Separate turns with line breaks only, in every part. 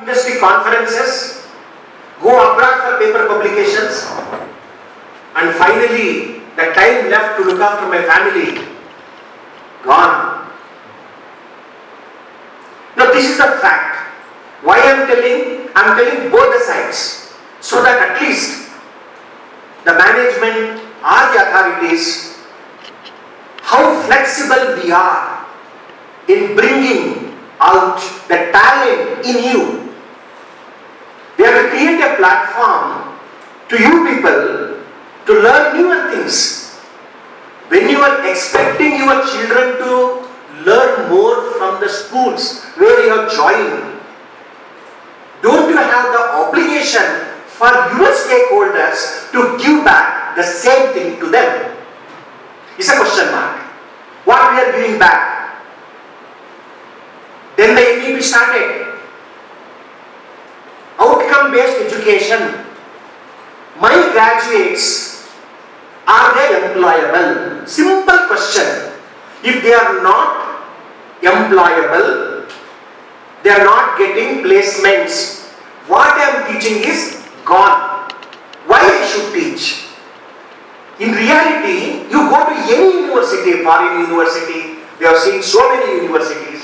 industry conferences, go abroad for paper publications, and finally the time left to look after my family, gone. Now this is the fact. Why I am telling? I am telling both the sides, so that at least the management or the authorities, how flexible we are in bringing out the talent in you. We have to create a platform to you people to learn newer things. When you are expecting your children to learn more from the schools where you are joined, don't you have the obligation for your stakeholders to give back the same thing to them? It's a question mark. What we are giving back? Then the FDP started. Outcome-based education. My graduates, are they employable? Simple question. If they are not employable, they are not getting placements. What I am teaching is gone. Why I should teach? In reality, you go to any university, foreign university, we have seen so many universities.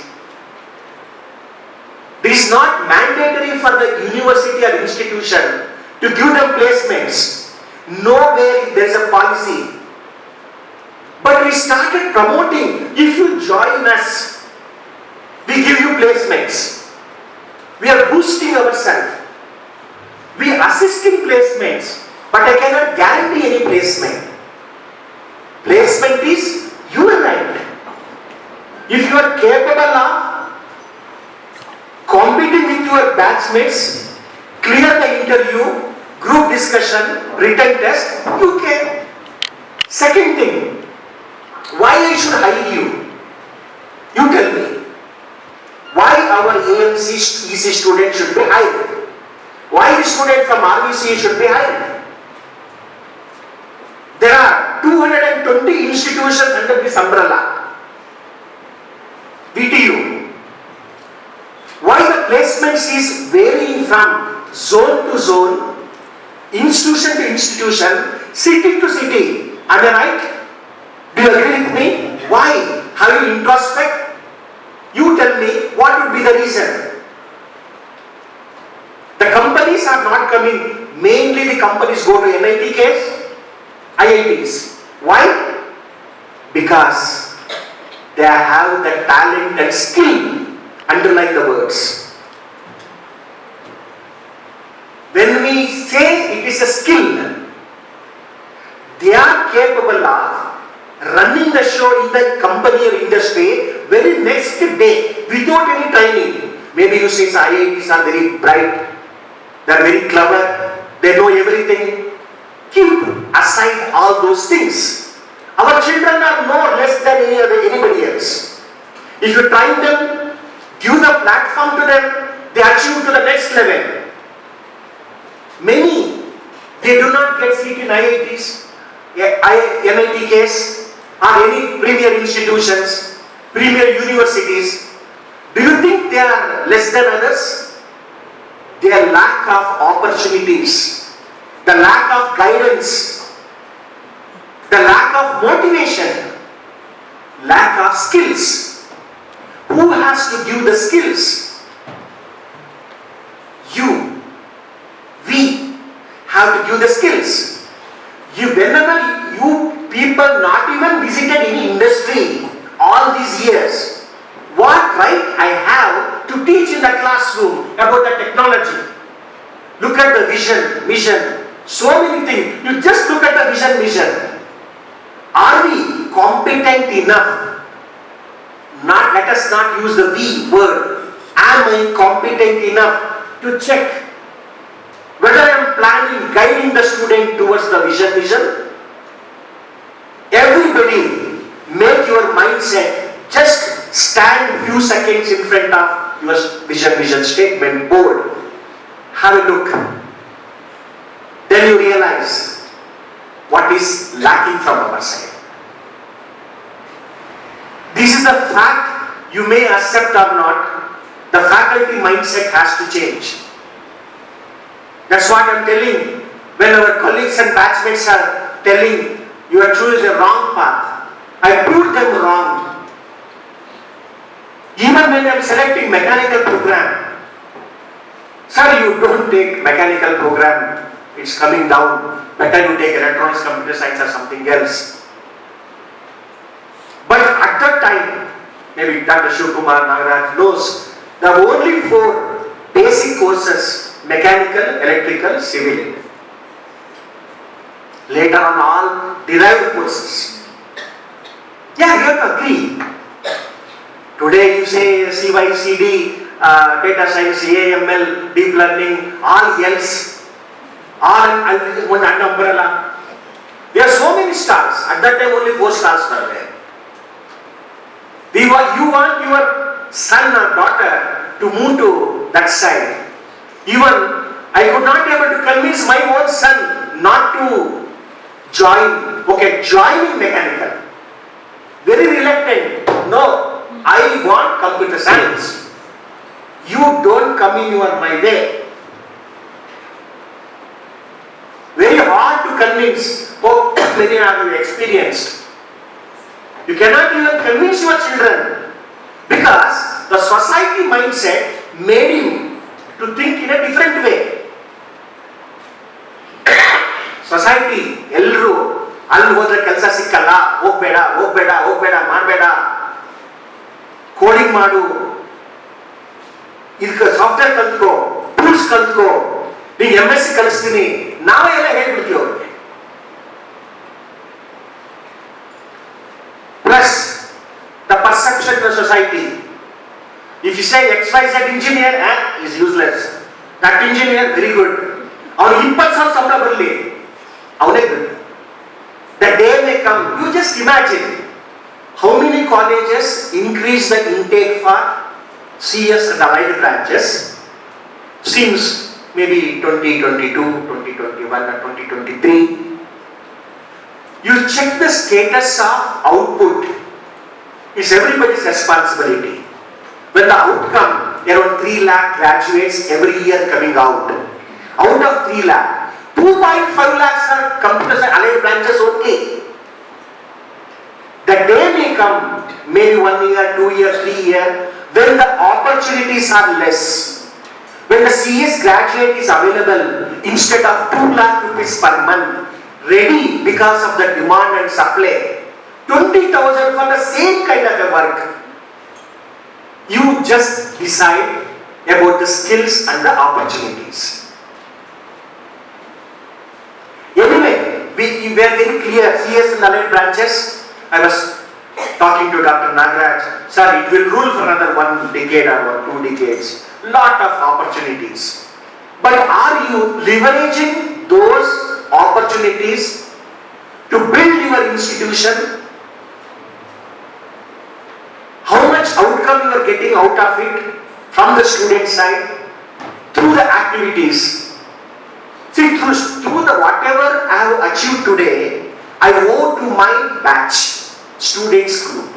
It is not mandatory for the university or institution to give them placements. Nowhere there is a policy. But we started promoting, if you join us, we give you placements. We are boosting ourselves. We are assisting placements, but I cannot guarantee any placement. Placement is your right. If you are capable of competing with your batchmates, clear the interview, group discussion, written test, you can. Second thing, why I should hire you? You tell me. Why our AMC EC student should be hired? Why the student from RVC should be hired? There are 220 institutions under this umbrella. BTU. Why the placements is varying from zone to zone, institution to institution, city to city. Am I right? Do you agree with me? Why? Have you introspect? You tell me what would be the reason. The companies are not coming. Mainly the companies go to NITs, IITs. Why? Because they have the talent and skill. Underline the words. When we say it is a skill, they are capable of running the show in the company or industry very next day without any training. Maybe you say IITs are very bright, they are very clever, they know everything. Keep aside all those things. Our children are no less than anybody else. If you train them, give the platform to them, they achieve to the next level. Many, they do not get seat in IITs, NITs, or any premier institutions, premier universities. Do you think they are less than others? Their lack of opportunities, the lack of guidance, the lack of motivation, lack of skills. Who has to give the skills? You. We have to give the skills. Whenever you people not even visited any industry all these years, what right I have to teach in the classroom about the technology? Look at the vision, mission, so many things. You just look at the vision, mission. Are we competent enough? Let us not use the we word. Am I competent enough to check whether I am planning, guiding the student towards the vision? Everybody, make your mindset. Just stand few seconds in front of your vision statement board. Have a look. Then you realize what is lacking from our side. This is the fact, you may accept or not. The faculty mindset has to change. That's what I'm telling. When our colleagues and batchmates are telling you are choosing the wrong path, I proved them wrong. Even when I'm selecting mechanical program, sir, you don't take mechanical program, it's coming down. Better you take electronics, computer science or something else. But at that time, maybe Dr. Shivkumar, Nagaraj knows, there were only 4 basic courses: mechanical, electrical, civil. Later on, all derived courses. Yeah, you have to agree. Today you say CYCD, data science, AML, deep learning, all else, all one under umbrella. There are so many stars. At that time, only 4 stars were there. You want your son or daughter to move to that side. Even I could not be able to convince my own son not to join. Okay, join in mechanical. Very reluctant. No, I want computer science. You don't come in my way. Very hard to convince. Oh, many have you experienced. You cannot even convince your children because the society mindset made him to think in a different way. Society, ಎಲ್ಲರೂ ಅಲ್ಲಿ ಹೋದ್ರೆ ಕೆಲಸ ಸಿಕ್ಕಲ್ಲ, ಹೋಗ್ಬೇಡ ಮಾಡಬೇಡ, coding ಮಾಡು, ಇದಕ್ಕೆ software ಕಲ್ತ್ಕೋ, tools ಕಲ್ತ್ಕೋ, ನೀನು MSc ಕಲಿಸ್ತೀನಿ, ನಾವೇ ಎಲ್ಲ ಹೇಳ್ಬಿಡ್ತೀವಿ ಅವ್ರಿಗೆ. Plus, the perception of the society. If you say XYZ engineer is useless, that engineer very good. ಅವನು 20,000 ಸಂಬಳ ಬರಲಿ, ಅವನೇ good. The day may come, you just imagine how many colleges increase the intake for CS and allied branches since maybe 2022, 2021 or 2023. You check the status of output. It's everybody's responsibility. When the outcome, around 3 lakh graduates every year coming out. Out of 3 lakh, 2.5 lakhs are computer and allied branches only. The day may come, maybe 1 year, 2 years, 3 years, when the opportunities are less. When the CS graduate is available instead of 2 lakh rupees per month, ready because of the demand and supply, 20,000 for the same kind of a work. You just decide about the skills and the opportunities. Anyway, we were very clear. CS and allied branches, I was talking to Dr. Nagaraj, sir, it will rule for another 1 decade or 2 decades. Lot of opportunities. But are you leveraging those opportunities to build your institution? How much outcome you are getting out of it from the student side through the activities? See, through the whatever I have achieved today, I owe to my batch, students group.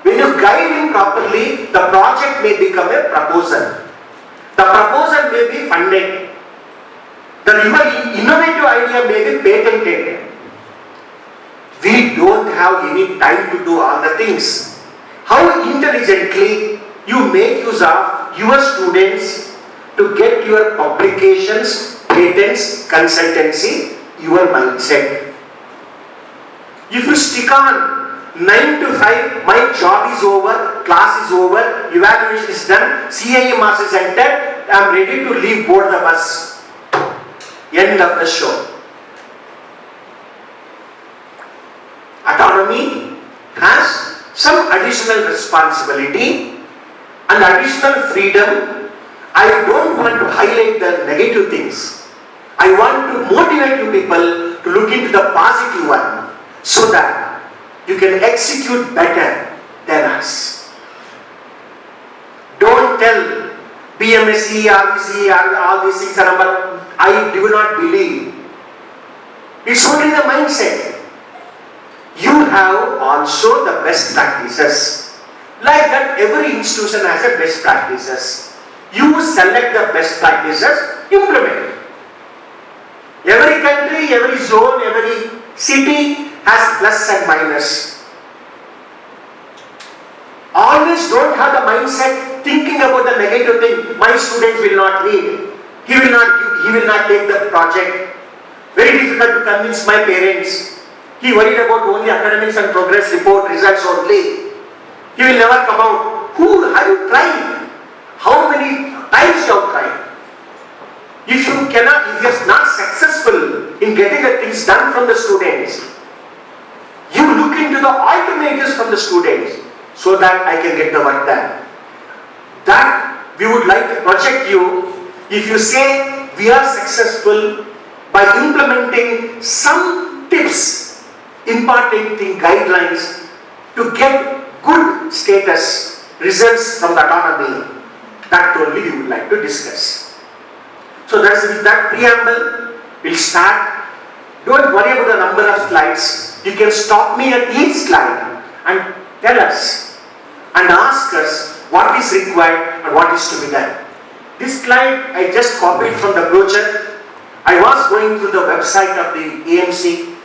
When you guide him properly, the project may become a proposal. The proposal may be funded. The innovative idea may be patented. We don't have any time to do all the things. How intelligently you make use of your students to get your publications, patents, consultancy, your mindset. If you stick on 9 to 5, my job is over, class is over, evaluation is done, CIE marks is entered, I am ready to leave, board the bus. End of the show. Autonomy has some additional responsibility and additional freedom. I don't want to highlight the negative things. I want to motivate you people to look into the positive one so that you can execute better than us. Don't tell BMSc, RBC, all these things are number. I do not believe. It's only the mindset. You have also the best practices. Like that, every institution has a best practices. You select the best practices, implement. Every country, every zone, every city has plus and minus. Always don't have the mindset thinking about the negative thing. My students will not read. He will not take the project. Very difficult to convince my parents. He worried about only academics and progress report results only. He will never come out. Who have you tried? How many times you have tried? If you are not successful in getting the things done from the students, you look into the alternatives from the students so that I can get the work done. That we would like to project you. If you say we are successful by implementing some tips, important thing, guidelines to get good status results from the autonomy, that only we would like to discuss. So that's with that preamble, we'll start. Don't worry about the number of slides. You can stop me at each slide and tell us and ask us what is required and what is to be done. This slide I just copied from the brochure. I was going through the website of the AMC.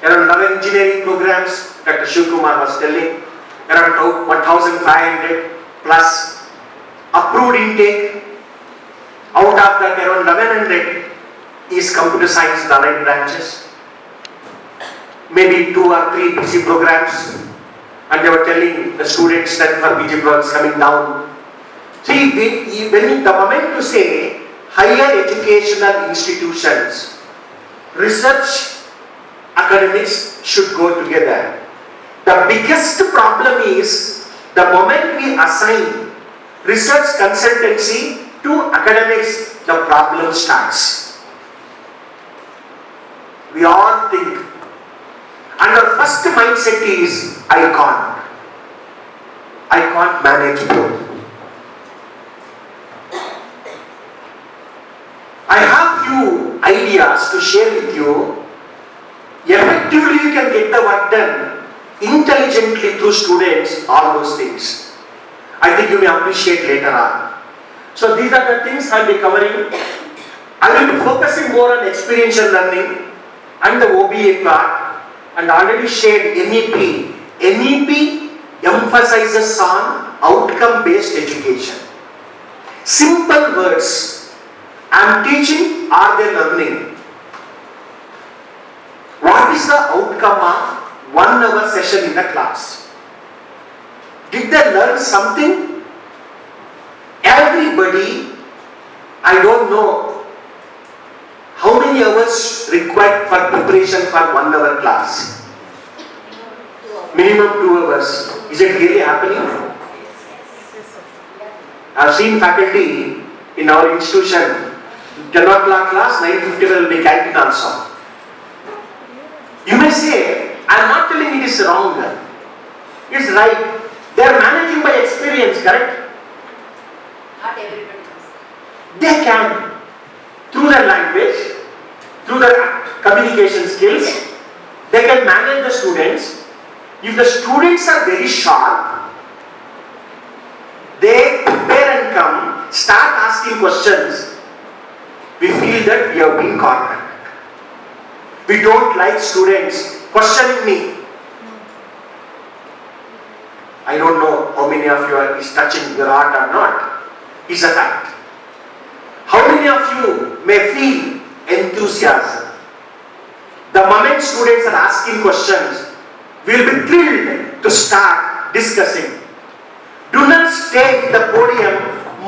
Around 11 engineering programs, Dr. Shivkumar was telling, around 1,500 plus approved intake. Out of that, around 1,100 is computer science and allied branches. Maybe 2 or 3 PG programs, and they were telling the students that for PG programs coming down. See, when the moment you say higher educational institutions, research, academics should go together. The biggest problem is the moment we assign research consultancy to academics, the problem starts. We all think, and our first mindset is, I can't manage both. I have few ideas to share with you. Effectively you can get the work done intelligently through students, all those things. I think you may appreciate later on. So these are the things I will be covering. I will be focusing more on experiential learning and the OBA part, and already shared NEP. NEP emphasizes on outcome-based education. Simple words. I am teaching, are they learning? What is the outcome of 1 hour session in the class? Did they learn something? Everybody, I don't know how many hours required for preparation for 1 hour class. Minimum 2 hours. Is it really happening? I have seen faculty in our institution, 10 o'clock class, 9:50 will be canteen also. You may say, I am not telling it is wrong. It's right. They are managing by experience, correct?
Not everybody does.
They can. Through their language, through their communication skills, they can manage the students. If the students are very sharp, they prepare and come, start asking questions. We feel that we have been cornered. We don't like students questioning me. I don't know how many of you is touching your heart or not. It's a fact. How many of you may feel enthusiasm? The moment students are asking questions, we will be thrilled to start discussing. Do not stay at the podium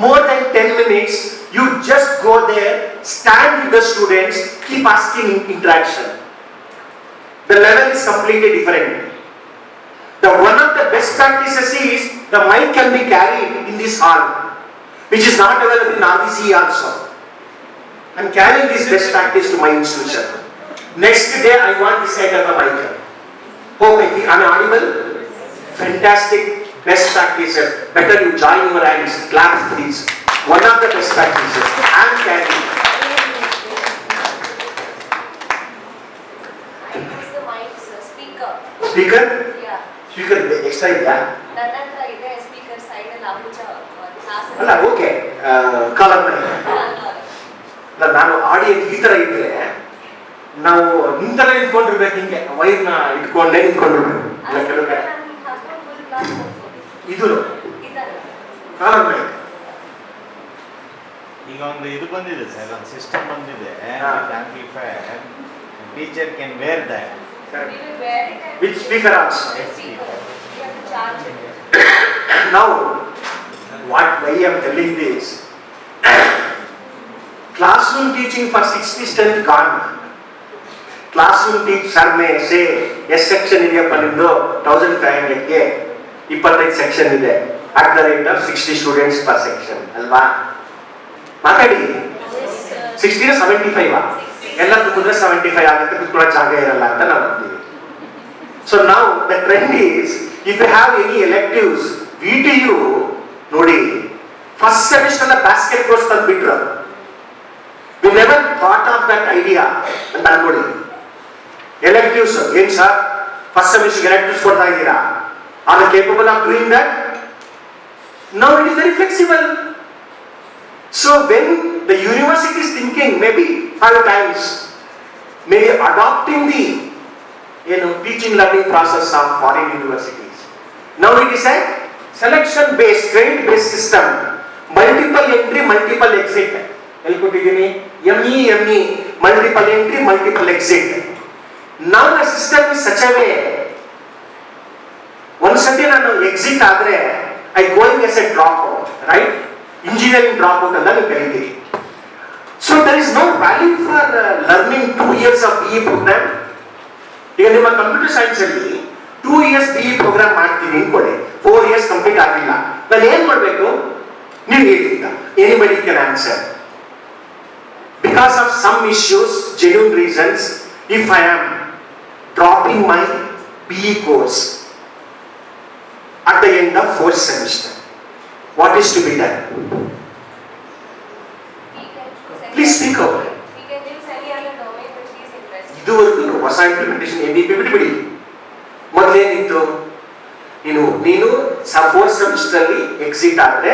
more than 10 minutes. You just go there, stand with the students, keep asking interaction. The level is completely different. One of the best practices is the mic can be carried in this hall, which is not available in RVC also. I am carrying this best practice to my institution. Next day I want this kind of a mic. Hope I am audible? Fantastic. Best practices. Better you join your hands, clap please. One of the best practices. I am carrying.
I use the mic, speaker.
Speaker?
Yeah.
Speaker extra idea.
Nanatra ಇದೆ speaker.
ಅಲ್ಲ okay collar ಅಲ್ಲ ನಾನು audience ಈ ತರ ಇದ್ರೆ ನಾವು ನಿಂತಲೇ ನಿಂತ್ಕೊಂಡಿರ್ಬೇಕು, ಹಿಂಗೆ ವೈರ್ನ ಇಟ್ಕೊಂಡೇ ನಿಂತ್ಕೊಂಡಿರ್ಬೇಕು. ಇಲ್ಲ ಕೆಲವು ಕಡೆ ಇದು ಕಾಲರ್ ಮೈಕ್
ಈಗ ಒಂದು ಇದು ಬಂದಿದೆ ಸರ್, ಒಂದು ಸಿಸ್ಟಮ್ ಬಂದಿದೆ, amplifier, teacher can wear that
with speaker also. Now, why I am telling this? Classroom teaching for 60 strength gone. Classroom teach sir may say S section ಇದೆಯಪ್ಪ ನಿಮ್ದು 1500 ಗೆ 25 ಸೆಕ್ಷನ್ ಇದೆ at the rate of 60 students per section ಅಲ್ವಾ? ಮಾತಾಡಿ 60 ನ 75 ಎಲ್ಲ ಕುತ್ಕೊಂಡ್ರೆ 75 ಆಗುತ್ತೆ, ಕುತ್ಕೊಳ್ಳೋ ಜಾಗ ಇರಲ್ಲ ಅಂತ ನಾವು ಅಂತೀವಿ. So now the trend is, if you have any electives, VTU ನೋಡಿ ಫಸ್ಟ್ ಸೆಮಿಸ್ಟರ್ ನ ಬ್ಯಾಸ್ಕೆಟ್ ಕೋರ್ಸ್ ತಂದ್ಬಿಟ್ರು. We never thought of that idea ಅಂತ ಅನ್ಕೊಳ್ಳಿ. electives ಏನ್ ಸರ್ ಫಸ್ಟ್ ಸೆಮಿಸ್ಟರ್ electives ಕೊಡ್ತಾ ಇದ್ದೀರಾ? Are you capable of doing that? Now it is very flexible. So when the university is thinking maybe 5 times, maybe adopting the teaching learning process of foreign universities. Now it is a selection based, credit based system, multiple entry, multiple exit. ಹೇಳ್ಕೊಟ್ಟಿದ್ದೀನಿ ME, multiple entry, multiple exit. Now the system is such a way, ಒಂದ್ಸತಿ ನಾನು exit ಆದ್ರೆ I going as a dropout, right? Engineering dropout ಅಂತ ನೀವು ಕರೀತೀರಿ. So there is no value for learning 2 years of BE program. ಈಗ ನಿಮ್ಮ computer science ಅಲ್ಲಿ 2 years BE program ಮಾಡ್ತೀನಿ ಅನ್ಕೊಳ್ಳಿ, 4 years ಕಂಪ್ಲೀಟ್ ಆಗಿಲ್ಲ, ನಾನು ಏನ್ ಮಾಡ್ಬೇಕು? ನೀವು ಹೇಳಿದ್ದ anybody can answer. Because of some issues, genuine reasons, if I am dropping my BE course at the end of 4th semester, what is to be done? Please speak out.
We can choose any other domain which he is interested in.
ಇದುವರೆಗೂ ಹೊಸ implementation FDP ಬಿಟ್ಬಿಡಿ. ಮೊದಲೇನಿತ್ತು, ನೀನು 4th semester ಅಲ್ಲಿ exit ಆದ್ರೆ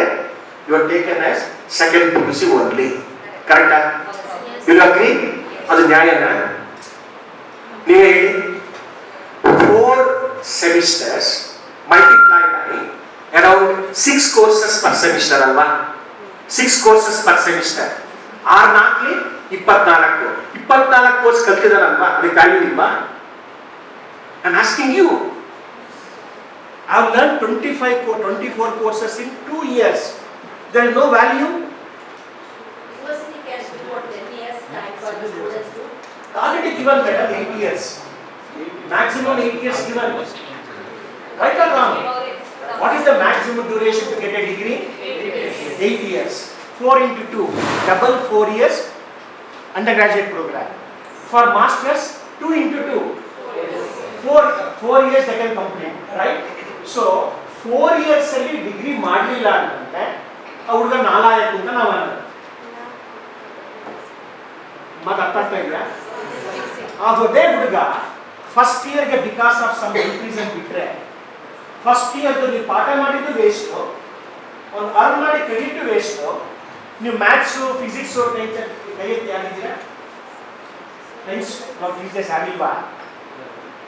you are taken as second PUC only. ಕರೆಕ್ಟಾ? You agree? ಅದು ನ್ಯಾಯನಾ? ನೀವೇ ಹೇಳಿ. 4 semesters multiply by around 6 courses per semester ಅಲ್ವಾ? 6 courses per semester. 6 24 ಕೋರ್ಸ್ ಕಲ್ತಿದಾರಲ್ವಾ? ಅದಕ್ಕೆ ವ್ಯಾಲ್ಯೂ ಇಲ್ವಾ? I am asking you. I have learned 24 courses in 2 years. There is no value.
University can do what 10 years time for the students to.
Already given madam 8 years. Maximum 8 years given. Right or wrong? What is the maximum duration to get a degree? 8 years. 4 into 2, double 4 years undergraduate program. For masters, 2 into 2, 4 years they can complete, right? So 4 years ಅಲ್ಲಿ degree ಮಾಡಲಿಲ್ಲ ಅಂತಂದ್ರೆ ಆ ಹುಡುಗ ನಾಲಾಯಕ ಅಂತ ನಾವು ಅನ್ನೋದು. ಮತ್ತೆ ಅರ್ಥ ಆಗ್ತಾ ಇದೆಯಾ? ಅದೇ ಹುಡುಗ ಫಸ್ಟ್ ಇಯರ್ಗೆ ಬಿಕಾಸ್ ಆಫ್ ಸಮ್ ರೀಸನ್ ಬಿಟ್ರೆ ಫಸ್ಟ್ ಇಯರ್ದು ನೀವು ಪಾಠ ಮಾಡಿದ್ದು ವೇಸ್ಟು, ಒಂದು ಅರ್ನ್ ಮಾಡಿ ಕ್ರೆಡಿಟ್ ವೇಸ್ಟು. ನೀವು ಮ್ಯಾಥ್ಸು, ಫಿಸಿಕ್ಸು, ಕೈ ಎತ್ತಿ ಆಗಿದ್ದೀರಾ? ಫ್ರೆಂಡ್ಸ್, ನಾವು ಟೀಚರ್ಸ್ ಆಗಿಲ್ವಾ?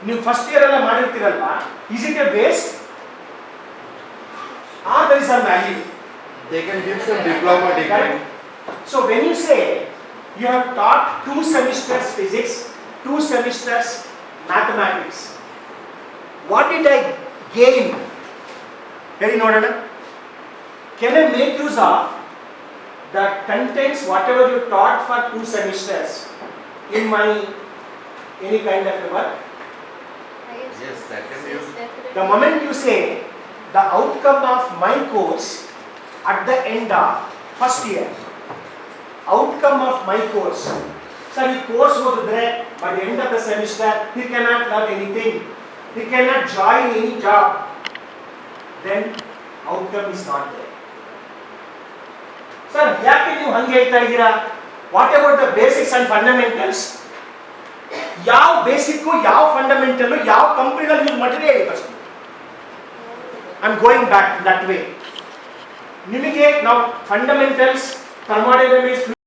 ನೀವು ಫಸ್ಟ್ ಇಯರ್ ಎಲ್ಲ ಮಾಡಿರ್ತೀರಲ್ವಾ? Is it a waste or there is some value?
They can give some diploma degree.
So when you say you have taught 2 semesters physics, 2 semesters mathematics, what did I gain? Very ನೋಡೋಣ. Can I make use of the contents whatever you taught for 2 semesters in my any kind of a work?
Yes, that can be used.
The moment you say the outcome of my course at the end of first year, outcome of my course, sir, ಈ course ಓದಿದ್ರೆ by the end of the semester he cannot learn anything, he cannot join any job, then outcome is not there. Sir, ಯಾಕೆ ನೀವು ಹಂಗೆ ಹೇಳ್ತಾ ಇದ್ದೀರಾ? What about the basics and fundamentals? ಯಾವ basic, ಯಾವ fundamental, ಯಾವ ಕಂಪನಿನಲ್ಲಿ ಯೂಸ್ ಮಾಡಿದ್ರೆ ಹೇಳಿ first. I am going back that way.
ನಿಮಗೆ ನಾವು ಫಂಡಮೆಂಟಲ್ಸ್, thermodynamics